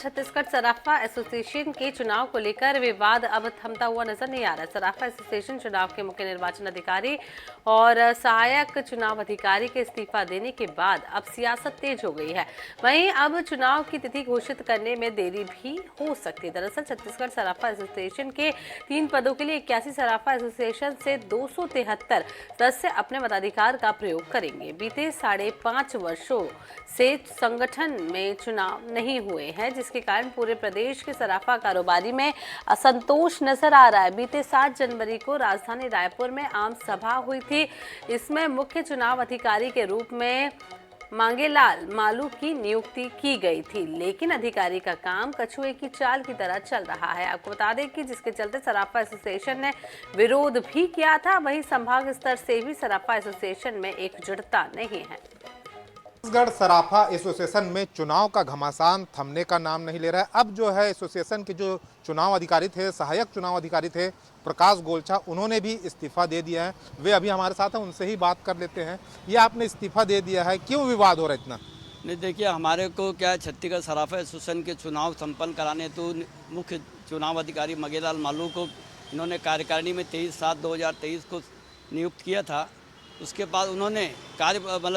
छत्तीसगढ़ सराफा association के चुनाव को लेकर विवाद अब थमता हुआ नजर नहीं आ रहा है। सराफा एसोसिएशन चुनाव के मुख्य निर्वाचन अधिकारी और सहायक चुनाव अधिकारी के इस्तीफा देने के बाद अब सियासत तेज हो गई है। वहीं अब चुनाव की तिथि घोषित करने में देरी भी हो सकती है। दरअसल छत्तीसगढ़ सराफा एसोसिएशन के 3 पदों के लिए 81 सराफा एसोसिएशन से 273 सदस्य अपने मताधिकार का प्रयोग करेंगे। बीते 5.5 वर्षों से संगठन में चुनाव नहीं हुए हैं, जिसके कारण पूरे प्रदेश के सराफा कारोबारी में असंतोष नजर आ रहा है। बीते 7 जनवरी को राजधानी रायपुर में आम सभा हुई थी। इसमें मुख्य चुनाव अधिकारी के रूप में मांगेलाल मालू की नियुक्ति की गई थी, लेकिन अधिकारी का काम कछुए की चाल की तरह चल रहा है। आपको बता दें कि जिसके चलते सराफा एसोसिएशन ने विरोध भी किया था। वहीं संभाग स्तर से भी सराफा एसोसिएशन में एकजुटता नहीं है। छत्तीसगढ़ सराफा एसोसिएशन में चुनाव का घमासान थमने का नाम नहीं ले रहा है। अब जो है एसोसिएशन के जो चुनाव अधिकारी थे, सहायक चुनाव अधिकारी थे प्रकाश गोलछा, उन्होंने भी इस्तीफा दे दिया है। वे अभी हमारे साथ हैं, उनसे ही बात कर लेते हैं। ये आपने इस्तीफा दे दिया है, क्यों विवाद हो रहा है इतना? नहीं, देखिए, हमारे को क्या है, छत्तीसगढ़ सराफा एसोसिएशन के चुनाव संपन्न कराने तो मुख्य चुनाव अधिकारी मांगेलाल मालू को इन्होंने कार्यकारिणी में 23/7/2023 को नियुक्त किया था। उसके बाद उन्होंने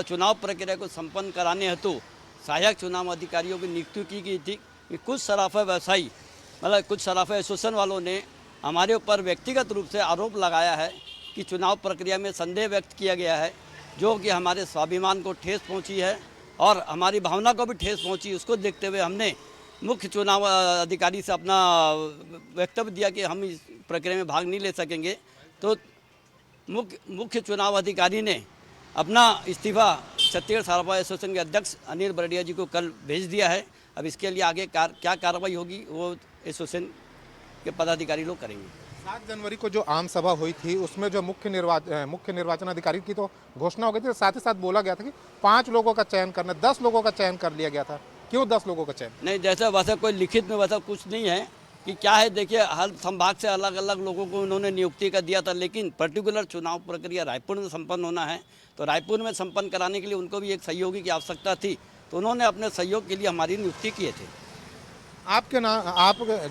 चुनाव प्रक्रिया को संपन्न कराने हेतु सहायक चुनाव अधिकारियों की नियुक्ति की गई थी। कि कुछ सराफा व्यवसायी कुछ सराफा एसोसिएशन वालों ने हमारे ऊपर व्यक्तिगत रूप से आरोप लगाया है कि चुनाव प्रक्रिया में संदेह व्यक्त किया गया है, जो कि हमारे स्वाभिमान को ठेस पहुंची है और हमारी भावना को भी ठेस पहुंची। उसको देखते हुए हमने मुख्य चुनाव अधिकारी से अपना वक्तव्य दिया कि हम इस प्रक्रिया में भाग नहीं ले सकेंगे। तो मुख्य चुनाव अधिकारी ने अपना इस्तीफा छत्तीसगढ़ सराफा एसोसिएशन के अध्यक्ष अनिल बरडिया जी को कल भेज दिया है। अब इसके लिए आगे क्या कार्रवाई होगी वो एसोसिएशन के पदाधिकारी लोग करेंगे। 7 जनवरी को जो आम सभा हुई थी उसमें जो मुख्य निर्वाचन अधिकारी की तो घोषणा हो गई थी, साथ ही साथ बोला गया था कि 5 लोगों का चयन करना, 10 लोगों का चयन कर लिया गया था। क्यों 10 लोगों का चयन? नहीं, जैसे वैसा कोई लिखित में वैसा कुछ नहीं है कि क्या है। देखिए, हर संभाग से अलग अलग लोगों को उन्होंने नियुक्ति का दिया था, लेकिन पर्टिकुलर चुनाव प्रक्रिया रायपुर में संपन्न होना है, तो रायपुर में संपन्न कराने के लिए उनको भी एक सहयोगी की आवश्यकता थी, तो उन्होंने अपने सहयोग के लिए हमारी नियुक्ति किए थे। आप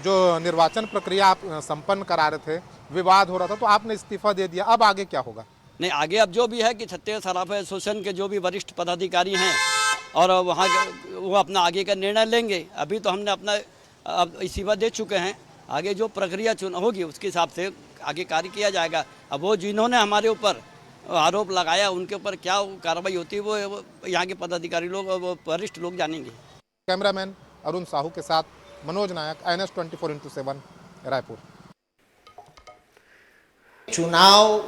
जो निर्वाचन प्रक्रिया आप संपन्न करा रहे थे, विवाद हो रहा था, तो आपने इस्तीफा दे दिया, अब आगे क्या होगा? नहीं, आगे अब जो भी है कि छत्तीसगढ़ सराफा एसोसिएशन के जो भी वरिष्ठ पदाधिकारी हैं और वहाँ वो अपना आगे का निर्णय लेंगे। अभी तो हमने अपना इस्तीफा दे चुके हैं। आगे जो प्रक्रिया होगी उसके हिसाब से आगे कार्य किया जाएगा। अब वो जिन्होंने हमारे ऊपर आरोप लगाया उनके ऊपर क्या कार्रवाई होती है वो यहाँ के पदाधिकारी लोग, वो वरिष्ठ लोग जानेंगे। कैमरामैन अरुण साहू के साथ मनोज नायक, INS 24x7 रायपुर। चुनाव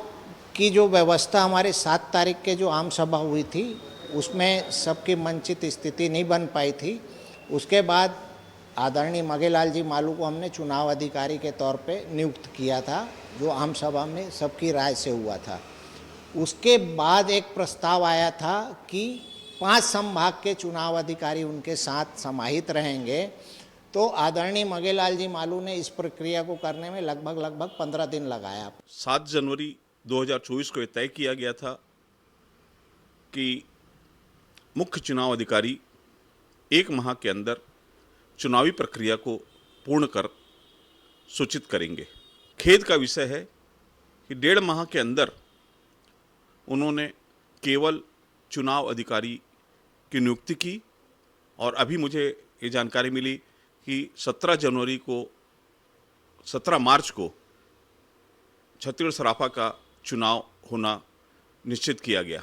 की जो व्यवस्था हमारे 7 तारीख के जो आम सभा हुई थी उसमें सबकी मंचित स्थिति नहीं बन पाई थी। उसके बाद आदरणीय मांगेलाल जी मालू को हमने चुनाव अधिकारी के तौर पे नियुक्त किया था, जो आम सभा में सबकी राय से हुआ था। उसके बाद एक प्रस्ताव आया था कि 5 संभाग के चुनाव अधिकारी उनके साथ समाहित रहेंगे, तो आदरणीय मांगेलाल जी मालू ने इस प्रक्रिया को करने में लगभग 15 दिन लगाया। 7 जनवरी 2024 को यह तय किया गया था कि मुख्य चुनाव अधिकारी 1 माह के अंदर चुनावी प्रक्रिया को पूर्ण कर सूचित करेंगे। खेद का विषय है कि 1.5 माह के अंदर उन्होंने केवल चुनाव अधिकारी की नियुक्ति की और अभी मुझे ये जानकारी मिली कि 17 मार्च को छत्तीसगढ़ सराफा का चुनाव होना निश्चित किया गया।